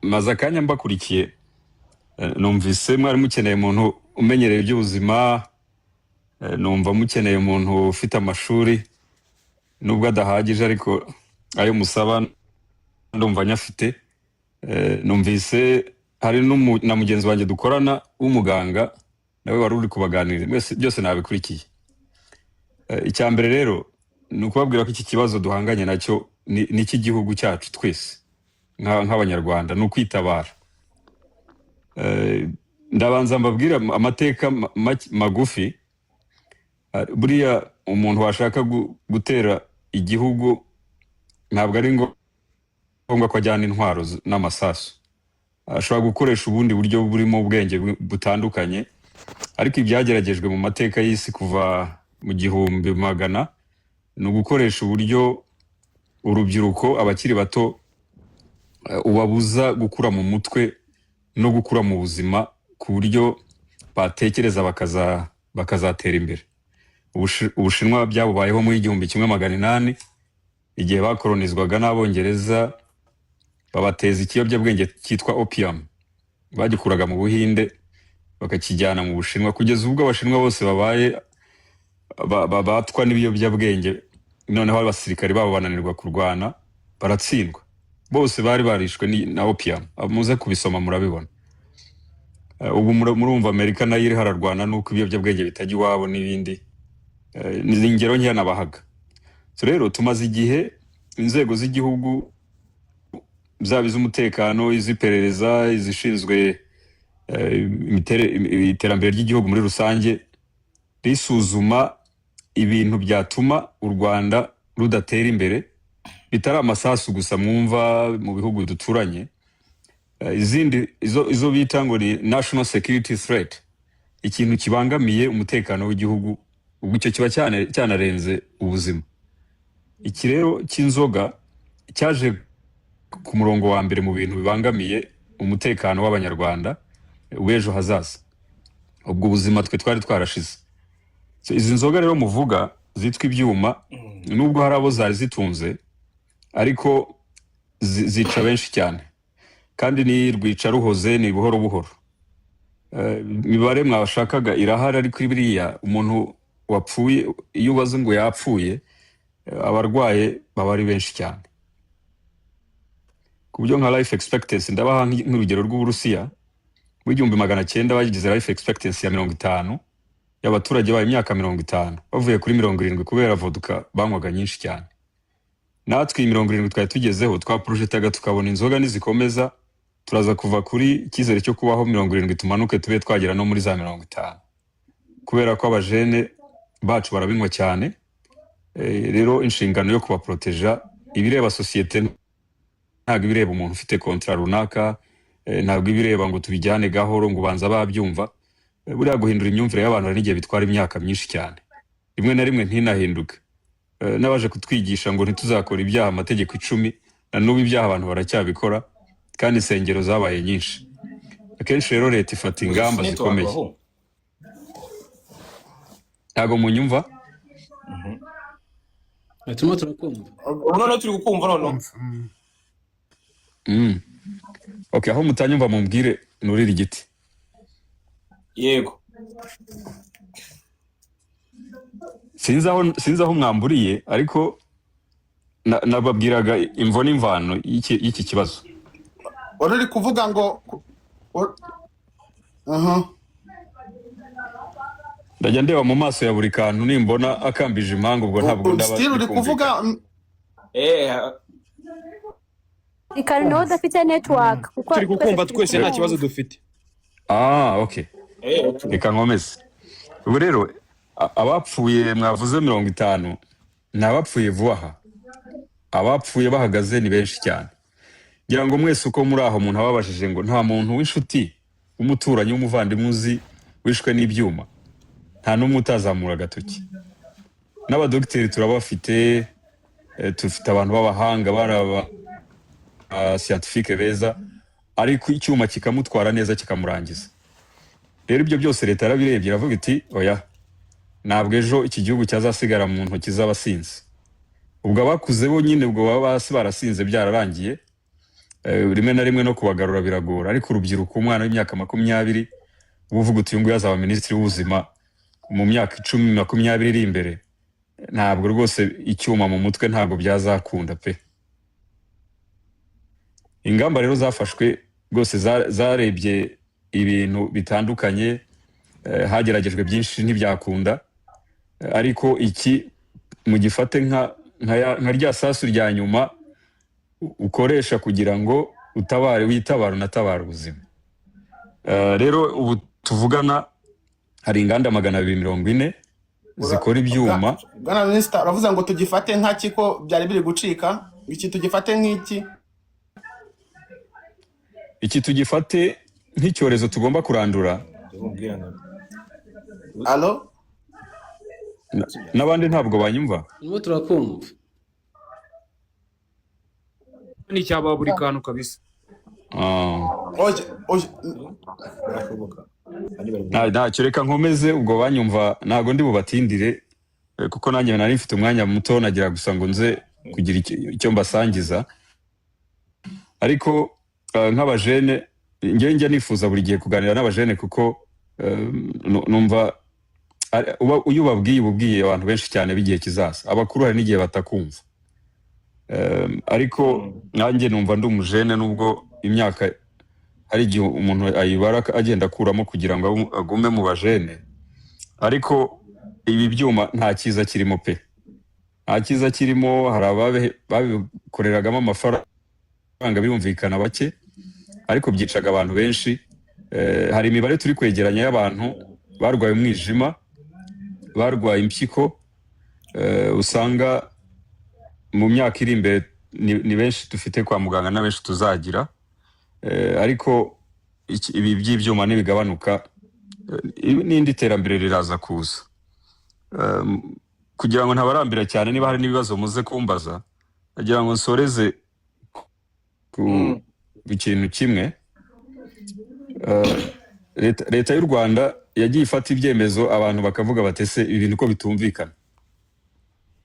maze akanya mbakurikiye numvise mwari mukeneye umuntu umenyereye iby'ubuzima, numva mukeneye umuntu ufite amashuri nubwo adahagije ariko ayo musaba ndumva nyafite. Numvise hari na mugenzi wanjye dukorana w'umuganga nawe wari uri kubaganirira, byose nabikurikiye. Icyambere rero ni ukubabwira ko iki kibazo duhanganye nacyo ni cy'igihugu cyacu twese nk'abanyarwanda, ni ukwitabara. Ndabanza mbabwira amateka magufi. Buriya umuntu washaka gutera igihugu ntabwo ari ngombwa ko ajyana intwaro n'amasasu, ashobora gukoresha ubundi buryo burimo ubwenge butandukanye, ariko ibyageragejwe mu mateka y'isi kuva mu 1000 ni ugukoresha uburyo urubyiruko, abakiri bato, ubabuza gukura mu mutwe no gukura mu buzima ku buryo batekereza bakazatera imbere. Ubushinwa byabubayeho muri 1800 igihe bakolonizwaga n'Abongereza, babateza ikiyobyabwenge cyitwa opium, bagikuraga mu Buhinde bakakijyana mu Bushinwa, kugeza ubwo Abashinwa bose babaye batwa n'ibiyobyabwenge. Noneho abasirikari babo bananirwa kurwana, baratsindwa, bose bari barishwe na opium. Muze kubisoma murabibona. Ubu murumva Amerika nayo iri hararwana nuko ibiyobyabwenge bitajya iwabo n'ibindi. Ni ingero nke nabahaga. So rero tumaze igihe inzego z'igihugu zaba iz'umutekano, iz'iperereza, izishinzwe iterambere ry'igihugu muri rusange, risuzuma ibintu byatuma u Rwanda rudatera imbere, bitari amasasu gusa mwumva mu bihugu duturanye. Izindi izo bita ngo ni national security threat, ikintu kibangamiye umutekano w'igihugu, ubwo icyo kiba cyanarenze ubuzima. Iki rero cy'inzoga cyaje ku murongo wa mbere mu bintu bibangamiye umutekano w'Abanyarwanda w'ejo hazaza, ubwo ubuzima twe twari twarashize. Izi nzoga rero muvuga zitwa ibyuma, nubwo hari abo zari zitunze, ariko zica benshi cyane, kandi ni rwica ruhoze, ni buhoro buhoro. Imibare mwashakaga irahari, ariko biriya umuntu wapfuye, iyo ubaze ngo yapfuye, abarwaye baba ari benshi cyane. Ku buryo nka life expectancy, ndabaha nk'urugero rw'Uburusiya, mu 1900 bagize life expectancy ya 50 y'abaturage bayo, imyaka 50 bavuye kuri 70 kubera vodka banywaga nyinshi cyane. Natwe 70 twari tugezeho, twaprojectaga tukabona inzoga nizikomeza turaza kuva kuri ikizere cyo kubaho 70 tumanuke tube twagera no muri za 50, kubera ko abajene bacu barabinywa cyane. Rero inshingano yo kubaproteja ibireba societe, ntabwo ibireba umuntu ufite kontra runaka, ntabwo ibireba ngo tubijyane gahoro ngo banza babyumva. Buriya guhindura imyumvire y'abantu n'igihe bitwara imyaka myinshi cyane, rimwe na rimwe ntinahinduke. Nabaje kutwigisha ngo ntituzakora ibyaha amategeko 10, na n'ubu ibyaha abantu baracyabikora, kandi insengero zabaye nyinshi. Akenshi rero leta ifata ingamba zikomeye. Ntago munyumva? Atuma turakumva. None turi gukumva none. Okay, aho mutanyumva mumbwire nurira igiti. Yego. Sinzi aho mwamburiye, ariko nababwiraga imvo n'imvano y'iki kibazo. Uri kuvuga ngo ndajya ndeba mu maso ya buri kantu, nimbona akambije impanga ubwo ntabwo ndaba. Still uri kuvuga ikari no dafite network kuko turi gukumva twese nta kibazo dufite. Okay. Reka nkomeze. Ubu rero abapfuye mwavuze 50 nabapfuye vuba, abapfuye bahagaze ni benshi cyane. Ngira ngo mwese uko muri aho umuntu ababashije ngo nta muntu w'inshuti umuturanyi w'umuvandimwe uzi wishwe n'ibyuma, nta n'umwe utazamura agatoki. N'abadokiteri turabafite, tufite abantu b'abahanga baraba scientifique beza, ariko icyuma kikamutwara neza kikamurangiza. Rero ibyo byose leta yarabirebye iravuga iti oya, ntabwo ejo iki gihugu cyazasigara mu ntoki z'abasinzi. Ubwo abakuze bo nyine ubwo baba barasinze byararangiye, rimwe na rimwe no kubagarura biragora, ariko urubyiruko umwana w'imyaka 20 uvuga uti ngo yazaba minisitiri w'ubuzima mu myaka 10-20 iri imbere, ntabwo rwose icyuma mu mutwe ntabwo byazakunda pe. Ingamba rero zafashwe rwose zarebye ibintu bitandukanye, hageragejwe byinshi ntibyakunda, ariko iki mu gifate nka rya sasu rya nyuma ukoresha kugira ngo witabara unatabara ubuzima. Rero ubu tuvugana hari inganda 240 zikora ibyuma. Bwana Minisita uravuze ngo tugifate nk'aki ko byari biri gucika, iki tugifate nk'iki? Iki tugifate nk'icyorezo tugomba kurandura. Allo? N'abandi ntabwo banyumva. Nibo turakumva. Ni cyaba buri kantu kabisa. Ntacyo reka nkomeze ubwo banyumva, ntago ndi bubatindire kuko nanjye nari mfite umwanya muto nagira gusa ngo nze kugira icyo mbasangiza. Ariko nk'abajene njye nifuza buri gihe kuganira n'abajene kuko numva uyu babwiye abantu benshi cyane bigiye kizaza, abakuru hari n'igihe batakumva. Ariko nanjye numva ndi umujene nubwo imyaka hari igihe umuntu ayibara agenda akuramo kugira ngo agume mu bajene, ariko ibi byuma nta cyiza kirimo pe, nta cyiza kirimo. Hari ababikoreragamo amafaranga birumvikana bake, ariko byicaga abantu benshi. Hari imibare turi kwegeranya y'abantu barwaye umwijima, barwaye impyiko, usanga mu myaka iri imbere ni benshi dufite kwa muganga na benshi tuzagira. Ariko ibi by'ibyuma nibigabanuka n'indi terambere riraza kuza. Kugira ngo ntabarambira cyane, niba hari n'ibibazo muze kumbaza, agira ngo nsoreze ku ikintu kimwe. Leta y'u Rwanda yagiye ifata ibyemezo abantu bakavuga batese ibintu ko bitumvikana.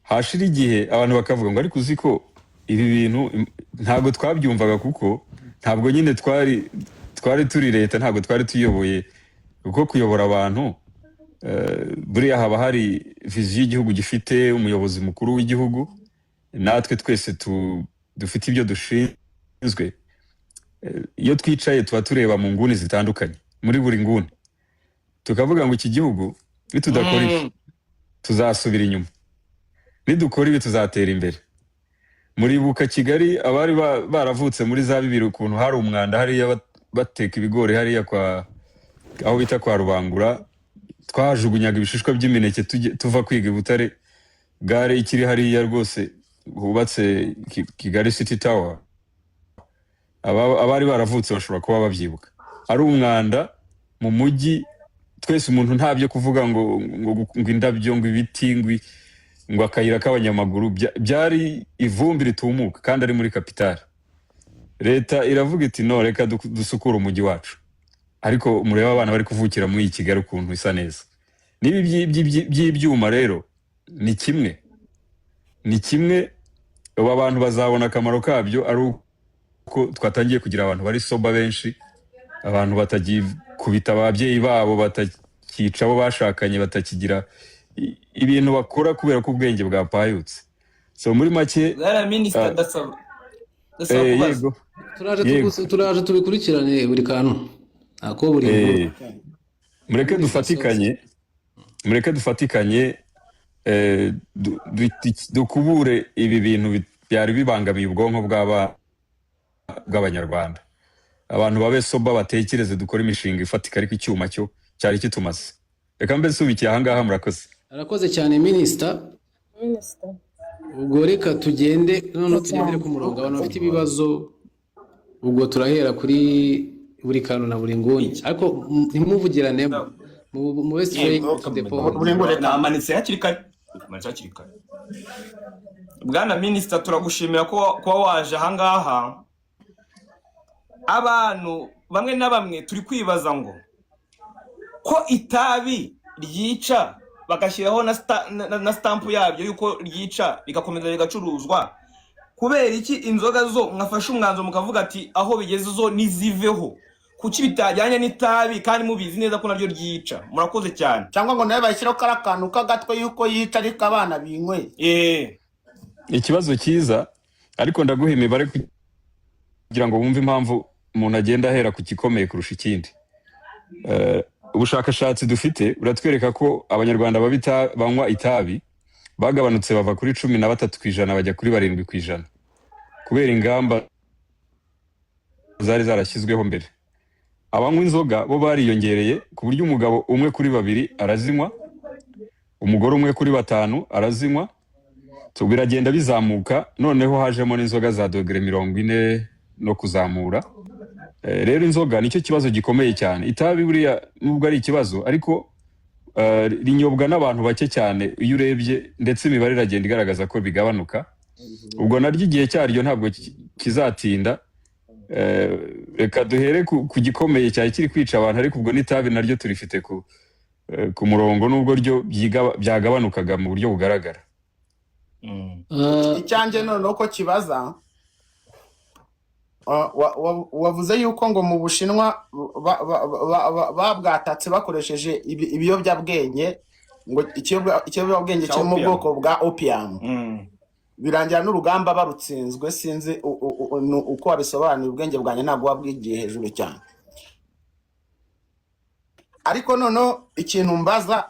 Hashira igihe abantu bakavuga ngo ariko uzi ko ibi bintu ntabwo twabyumvaga kuko ntabwo nyine twari turi leta, ntabwo twari tuyoboye. Kuko kuyobora abantu buriya haba hari viziyo y'igihugu gifite, umuyobozi mukuru w'igihugu, natwe twese dufite ibyo dushinzwe. Iyo twicaye tuba tureba mu nguni zitandukanye, muri buri nguni tukavuga ngo iki gihugu nitudakora ibi tuzasubira inyuma, nidukora ibi tuzatera imbere. Muribuka Kigali abari baravutse muri za 2000 ukuntu hari umwanda hariya bateka ibigori hariya aho bita kwa Rubangura, twajugunyaga ibishishwa by'imineke tuva kwiga i Butare, gare ikiri hariya rwose hubatse Kigali City Tower. Abari baravutse bashobora kuba babyibuka. Ari umwanda mu mujyi, twese umuntu ntabyo kuvuga ngo indabyo, ngo ibiti, ngo akayira k'abanyamaguru, byari ivumbi ritumuka kandi ari muri kapitali. Leta iravuga iti no, reka dusukura umujyi wacu. Ariko mureba abana bari kuvukira muri Kigali ukuntu isa neza. Nibi by'ibyuma rero ni kimwe aba bantu bazabona akamaro kabyo ari uko twatangiye kugira abantu bari soba benshi, abantu batagiye kubita ababyeyi babo, batakica abo bashakanye, batakigira ibintu bakora kubera ko ubwenge bwapayutse. So muri make Minister dasaba yego turaje tubikurikirane buri kantu ako buri mureke dufatikanye dukubure ibi bintu byari bibangamiye ubwonko bw'abanyarwanda. Abantu babe soba, batekereze, dukora imishinga ifatika, ariko icyuma cyo cyari kitumaze. Reka mbe subikiye aha ngaha. Murakoze. Arakoze cyane Minister. Ubwo reka tugende tugendere ku murongo, abantu bafite ibibazo ubwo turahera kuri buri kantu na buri nguni, ariko ntimuvugirane mu West Bay namanitse hakiri kare. Bwana Minister turagushimira ko waje aha ngaha. Abantu bamwe na bamwe turi kwibaza ngo ko itabi ryica bagashyiraho na stamp yabyo yuko ryica bigakomeza bigacuruzwa, kubera iki inzoga zo mwafashe umwanzo mukavuga ati aho bigeze zo niziveho, kuki bitajyanye n'itabi kandi mubizi neza ko naryo ryica? Murakoze cyane. cyangwa ngo nawe bashyiraho kari akantu k'agatwe yuko yica ariko abana binyweye. ikibazo cyiza, ariko ndaguha imibare kugira ngo wumve impamvu umuntu agenda ahera ku gikomeye kurusha ikindi. Ubushakashatsi dufite buratwereka ko abanyarwanda banywa itabi bagabanutse bava kuri 13% bajya kuri 7% kubera ingamba zari zarashyizweho mbere. Abanywa inzoga bo bariyongereye ku buryo umugabo umwe kuri 2 arazinywa, umugore umwe kuri 5 arazinywa, biragenda bizamuka, noneho hajemo n'inzoga za dogere 40 no kuzamura. Rero inzoga nicyo kibazo gikomeye cyane. Itabi buriya nubwo ari ikibazo, ariko rinyobwa n'abantu bake cyane iyo urebye, ndetse imibare iragenda igaragaza ko bigabanuka. Ubwo naryo igihe cyaryo ntabwo kizatinda. Reka duhere ku gikomeye cyari kiri kwica abantu, ariko ubwo n'itabi naryo turifite ku murongo, nubwo ryo byagabanukaga mu buryo bugaragara. Icyanjye noneho ko kibaza, wavuze yuko ngo mu Bushinwa babwatatse bakoresheje ibiyobyabwenge, ngo ikiyobyabwenge cyo mu bwoko bwa opium, birangira n'urugamba barutsinzwe. Sinzi uko wabisobanuye, ubwenge bwanjye ntabwo wabwigiye hejuru cyane. Ariko noneho ikintu mbaza,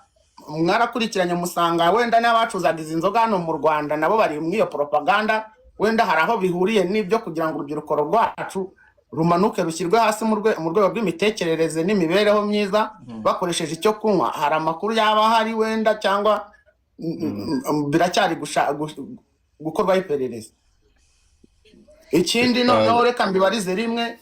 mwarakurikiranye musanga wenda n'abacuzaga izi nzoga hano mu Rwanda nabo bari mu iyo propaganda, wenda hari aho bihuriye n'ibyo kugira ngo urubyiruko rwacu rumanuke rushyirwe hasi mu rwego rw'imitekerereze n'imibereho myiza bakoresheje icyo kunywa. Hari amakuru yaba hari wenda, cyangwa biracyari gukorwaho iperereza? Ikindi noneho reka mbibarize rimwe,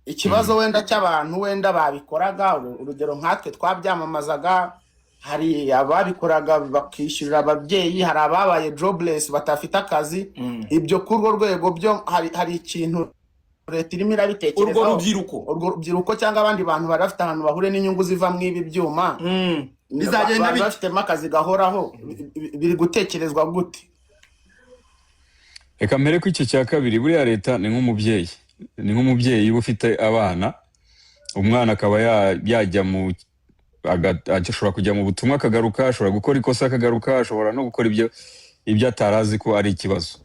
ikibazo wenda cy'abantu wenda babikoraga, urugero nkatwe twabyamamazaga, hari ababikoraga bakishyurira ababyeyi, hari ababaye jobless batafite akazi. Ibyo kurwo rwego byo hari ikintu leta irimo irabitekerezaho, urwo rubyiruko cyangwa abandi bantu bari bafite ahantu bahure n'inyungu ziva mu ibi byuma, bizagenda bafitemo akazi gahoraho, biri gutekerezwa gute? Reka mbere ko icyo cya kabiri, buriya leta ni nk'umubyeyi uba ufite abana, umwana akaba yajya ashobora kujya mu butumwa akagaruka, ashobora gukora ikosa akagaruka, ashobora no gukora ibyo atarazi ko ari ikibazo.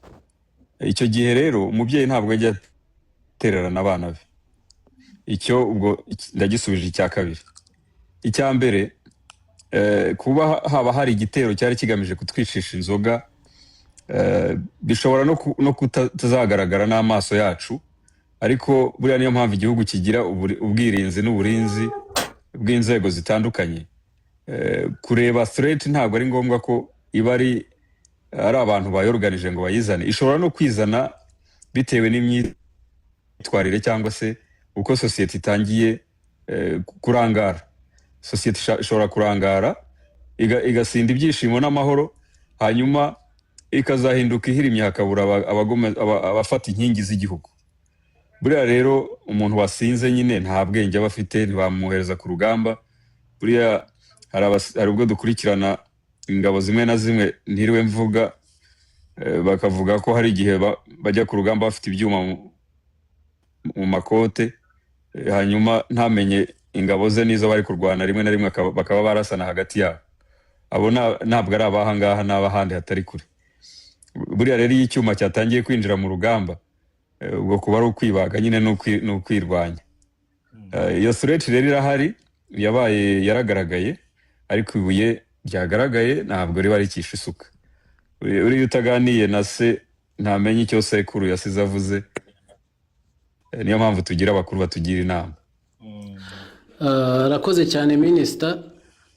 Icyo gihe rero umubyeyi ntabwo ajya atererana abana be. Icyo ubwo ndagisubije icya kabiri. Icya mbere, kuba haba hari igitero cyari kigamije kutwicisha inzoga, bishobora no kutazagaragara n'amaso yacu, ariko buriya niyo mpamvu igihugu kigira ubwirinzi n'uburinzi bw'inzego zitandukanye. Kureba threat ntabwo ari ngombwa ko iba ari abantu bayorganije ngo bayizane. Ishobora no kwizana bitewe n'imyitwarire cyangwa se uko sosiyete itangiye kurangara. Sosiyete ishobora kurangara igasinda ibyishimo n'amahoro, hanyuma ikazahinduka ihirimye, hakabura abafata inkingi z'igihugu. Buriya rero umuntu wasinze nyine nta bwenge aba afite, ntibamuhereza ku rugamba. Buriya hari ubwo dukurikirana ingabo zimwe na zimwe, ntiriwe mvuga, bakavuga ko hari igihe bajya ku rugamba bafite ibyuma mu makote, hanyuma ntamenye ingabo ze nizo bari kurwana, rimwe na rimwe bakaba barasana hagati yabo. Abo ntabwo ari abahangaha, n'abahandi hatari kure. Buriya rero iyo icyuma cyatangiye kwinjira mu rugamba, ubwo kuba ari ukwibaga nyine n'ukwirwanya. Iyo threat rero irahari, yaragaragaye, ariko ibuye ryagaragaye ntabwo riba rikisha isuka. Uriya utaganiye na se ntamenye icyo sekuru yasize avuze. Niyo mpamvu tugira abakuru batugira inama. Arakoze cyane Minisita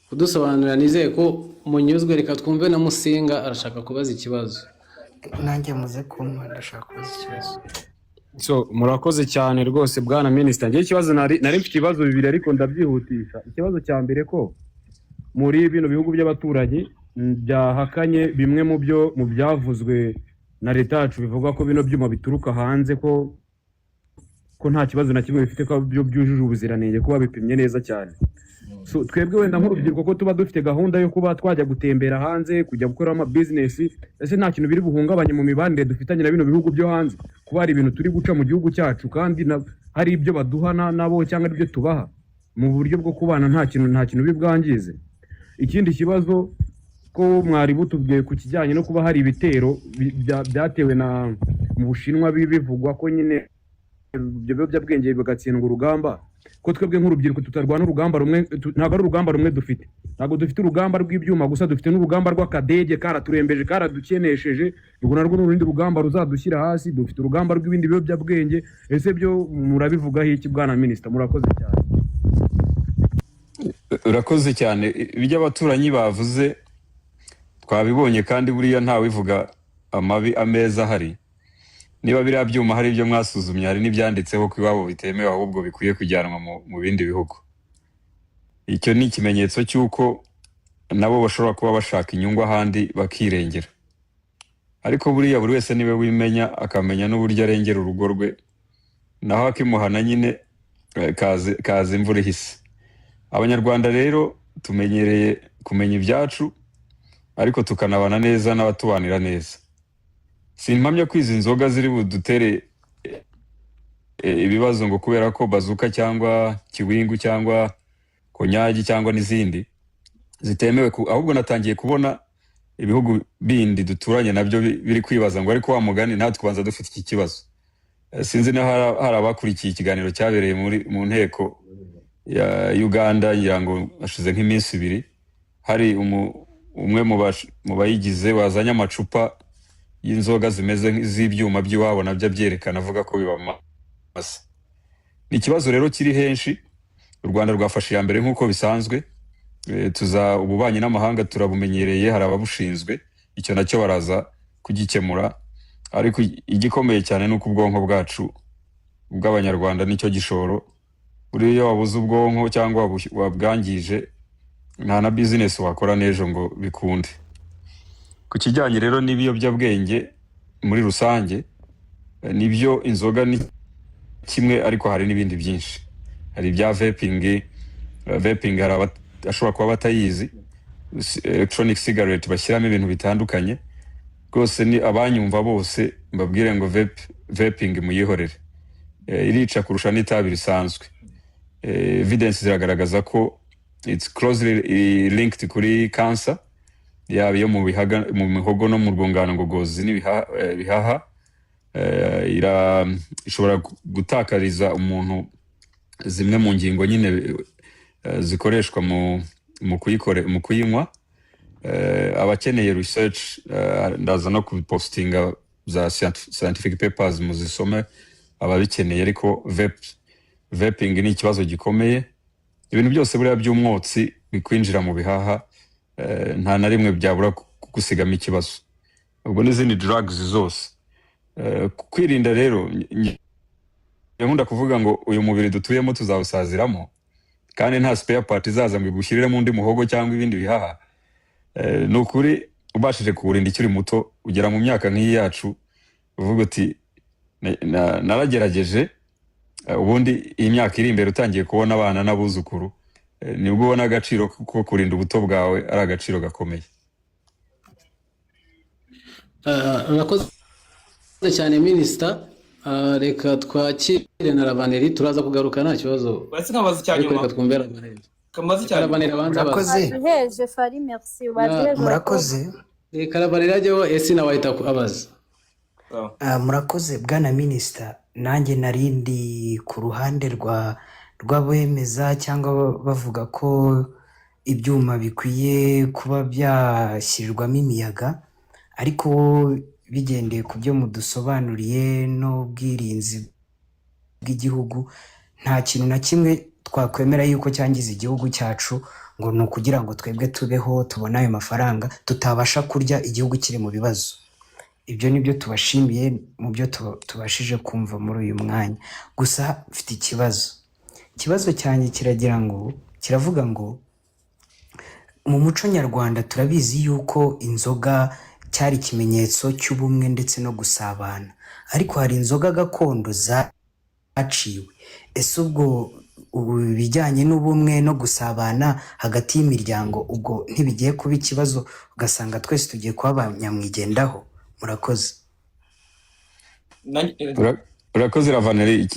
kudusobanurira. Nizeye ko munyuzwe. Reka twumve na Musinga arashaka kubaza ikibazo. Nanjye muze kumva ndashaka kubaza ikibazo. Murakoze cyane rwose bwana Minisita. Ngiye ikibazo nari mfite ibibazo bibiri ariko ndabyihutisha. Ikibazo cya mbere, ko muri bino bihugu by'abaturanyi byahakanye bimwe mu byavuzwe na leta yacu, bivuga ko bino byuma bituruka hanze, ko ko nta kibazo na kimwe bifite, ko byo byujuje ubuziranenge, kuba bipimye neza cyane. So twebwe wenda nk'urubyiruko ko tuba dufite gahunda yo kuba twajya gutembera hanze, kujya gukora ama business, ese nta kintu biri buhungabanye mu mibanire dufitanye na bino bihugu byo hanze, kuba hari ibintu turi guca mu gihugu cyacu kandi hari ibyo baduhana nabo cyangwa ibyo tubaha mu buryo bwo kubana, nta kintu bibwangize. Ikindi kibazo ko mwari butubwiye ku kijyanye no kuba hari ibitero byatewe mu Bushinwa bivugwa ko nyine ibyo biyobyabwenge bigatsindwa urugamba, ko twebwe nk'urubyiruko tutarwana urugamba rumwe, ntabwo ari urugamba rumwe dufite, ntabwo dufite urugamba rw'ibyuma gusa, dufite n'urugamba rw'akadege karaturembeje karadukenesheje, ubwo narwo n'urundi rugamba ruzadushyira hasi, dufite urugamba rw'ibindi biyobyabwenge. Ese byo murabivugaho iki bwana minisita? Murakoze cyane. Urakoze cyane. Ibyo abaturanyi bavuze twabibonye, kandi buriya ntawivuga amabi ameza ahari. Niba biriya byuma hari ibyo mwasuzumye, hari n'ibyanditseho ko iwabo bitemewe, ahubwo bikwiye kujyanwa mu bindi bihugu. Icyo ni ikimenyetso cy'uko nabo bashobora kuba bashaka inyungu ahandi bakirengera. Ariko buriya buri wese niwe wimenya, akamenya n'uburyo arengera urugo rwe, naho akimuhana nyine kaza imvura ihise. Abanyarwanda rero tumenyereye kumenya ibyacu, ariko tukanabana neza n'abatubanira neza. Simpamya ko izi nzoga ziri budutere ibibazo ngo kubera ko bazuka cyangwa kiwingu cyangwa konyagi cyangwa n'izindi zitemewe, ahubwo natangiye kubona ibihugu bindi duturanye nabyo biri kwibaza ngo ariko wa mugani natwe kubanza dufite iki kibazo. Sinzi na hari abakurikiye ikiganiro cyabereye mu nteko ya Uganda, ngo ashize nk'iminsi 2, hari umwe mu bayigize wazanye amacupa y'inzoga zimeze nk'iz'ibyuma by'iwabo, nabyo byerekana avuga ko bibamasa. Ni ikibazo rero kiri henshi. U Rwanda rwafashe ya mbere nk'uko bisanzwe, ububanyi n'amahanga turabumenyereye, hari ababushinzwe, icyo nacyo baraza kugikemura. Ariko igikomeye cyane ni uko ubwonko bwacu bw'abanyarwanda nicyo gishoro. Buriya wabuze ubwonko cyangwa wabwangije, nta na business wakora n'ejo ngo bikunde. Ku kijyanye rero n'ibiyobyabwenge muri rusange, nibyo inzoga ni kimwe, ariko hari n'ibindi byinshi. Hari ibya vaping hari ashobora kuba batayizi, electronic cigarette bashyiramo ibintu bitandukanye. Rwose ni abanyumva bose mbabwire ngo vaping muyihorere, irica kurusha n'itabi risanzwe. Evidence ziragaragaza ko it's closely linked kuri cancer, yaba iyo mu mihogo no mu rwungano ngogozi n'ibihaha. Ishobora gutakariza umuntu zimwe mu ngingo nyine zikoreshwa mu kuyinywa. Abakeneye research ndaza no kupostinga za scientific papers muzisome ababikeneye. Ariko vaping ni ikibazo gikomeye. Ibintu byose buriya by'umwotsi bikwinjira mu bihaha, nta na rimwe byabura kugusigamo ikibazo. Ubwo n'izindi drugs zose. Kwirinda rero, nkunda kuvuga ngo uyu mubiri dutuyemo tuzawusaziramo, kandi nta spare part izaza ngo igushyirire undi muhogo cyangwa ibindi bihaha. Ni ukuri ubashije kuwurinda ikiri muto, ugera mu myaka nk'iyi yacu uvuga uti naragerageje, ubundi iyi myaka iri imbere utangiye kubona abana n'abuzukuru, nibwo ubona agaciro ko kurinda ubuto bwawe ari agaciro gakomeye. Urakoze cyane minisita. Reka twakire na Ravaneri, turaza kugaruka nta kibazo. Uretse nkabaza cyanyuma. Reka twumve Ravaneri. Kamaze cyane. Murakoze. Baduheje Fari, merci. Murakoze. Reka Ravaneri ajyeho, ese nawe ahita abaza. Murakoze bwana minisita. Nanjye narindi ku ruhande rw'abemeza cyangwa bavuga ko ibyuma bikwiye kuba byashyirirwamo imiyaga, ariko bigendeye ku byo mudusobanuriye n'ubwirinzi bw'igihugu, nta kintu na kimwe twakwemera yuko cyangiza igihugu cyacu ngo ni ukugira ngo twebwe tubeho tubone ayo mafaranga, tutabasha kurya igihugu kiri mu bibazo. Ibyo nibyo tubashimiye mu byo tubashije kumva muri uyu mwanya. Gusa mfite ikibazo cyanjye kiravuga ngo mu muco nyarwanda turabizi yuko inzoga cyari ikimenyetso cy'ubumwe ndetse no gusabana, ariko hari inzoga gakondo zaciwe. Ese ubwo ibijyanye n'ubumwe no gusabana hagati y'imiryango ubwo ntibigiye kuba ikibazo ugasanga twese tugiye kuba abanyamwigendaho? Murakoze. Urakoze Ravaneri.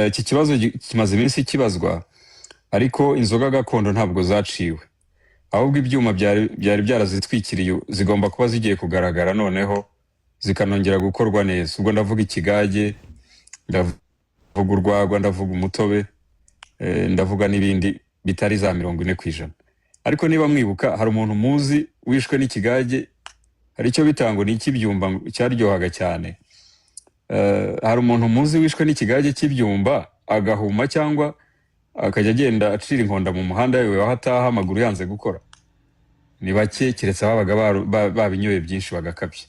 Iki kibazo kimaze iminsi kibazwa, ariko inzoga gakondo ntabwo zaciwe, ahubwo ibyuma byari byarazitwikiriye zigomba kuba zigiye kugaragara noneho zikanongera gukorwa neza. Ubwo ndavuga ikigage, ndavuga urwagwa, ndavuga umutobe, ndavuga n'ibindi bitari za 40%. Ariko niba mwibuka, hari umuntu muzi wishwe n'ikigage, hari icyo bitango ni ikibyumba cyaryohaga cyane. Hari umuntu muzi wishwe n'ikigage cy'ibyumba agahuma cyangwa akajya agenda acira inkonda mu muhanda yewe aho ataha amaguru yanze gukora? Ni bake, keretse ababaga babinyoye byinshi bagakabye.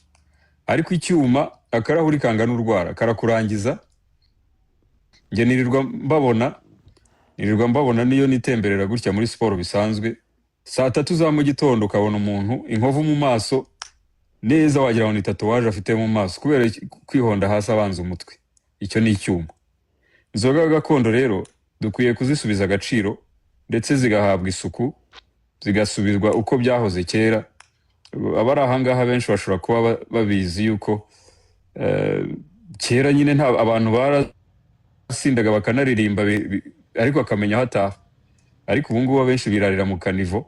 Ariko icyuma, akarahuri kangana urwara karakurangiza. Nge nirirwa mbabona niyo nitemberera gutya muri siporo bisanzwe, saa 3 za mu gitondo ukabona umuntu inkovu mu maso neza wagira ngo ni tatuwaje afite mu maso kubera kwihonda hasi abanza umutwe. Icyo ni icyuma. Inzoga gakondo rero dukwiye kuzisubiza agaciro ndetse zigahabwa isuku, zigasubizwa uko byahoze kera. Abari ahangaha benshi bashobora kuba babizi yuko kera nyine nta abantu barasindaga bakanaririmba ariko akamenya aho ataha. Ariko ubu ngubu benshi birarira mu kanivo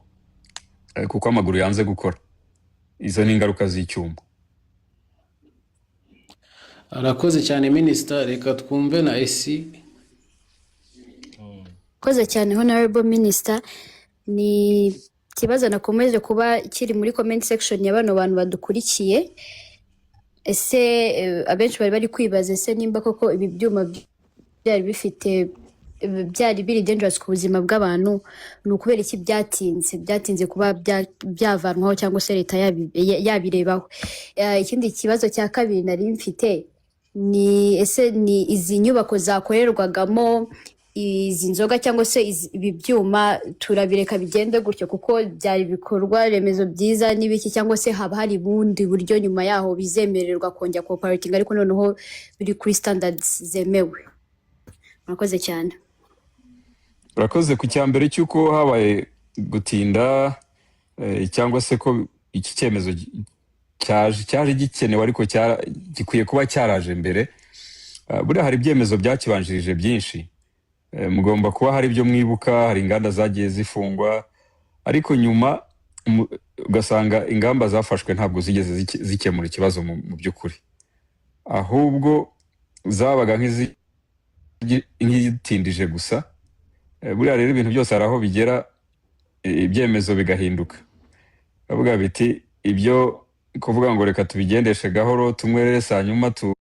kuko amaguru yanze gukora. Izo ni ingaruka z'icyuma. Arakoze cyane Minister, reka twumve na esi. Koze cyane Honorable Minister, ni kibazo nakomeje kuba kiri muri comment section ya bano bantu badukurikiye. Ese abenshi bari kwibaza ese nimba koko ibi byuma byari biri dangerous ku buzima bw'abantu, ni ukubera iki byatinze kuba byavanwaho cyangwa se leta yabirebaho. Ikindi kibazo cya kabiri nari mfite ni ese ni izi nyubako zakorerwagamo izi nzoga cyangwa se ibi byuma turabireka bigende gutyo kuko byari bikorwa remezo byiza n'ibiki, cyangwa se haba hari bundi buryo nyuma yaho bizemererwa kongera cooperating ariko noneho biri kuri standards zemewe? Murakoze cyane. Urakoze ku cyambere cyuko habaye gutinda cyangwa se ko iki cyemezo cyaje gikenewe ariko gikwiye kuba cyaraje mbere. Buri hari ibyemezo byakibanjirije byinshi. Mugomba kuba hari ibyo mwibuka, hari inganda zagiye zifungwa, ariko nyuma ugasanga ingamba zafashwe ntabwo zigeze zikemura ikibazo mu by'ukuri, ahubwo zabaga nk'izitindije gusa. Buriya rero ibintu byose hari aho bigera ibyemezo bigahinduka, bavuga biti ibyo kuvuga ngo reka tubigendeshe gahoro tumwe hanyuma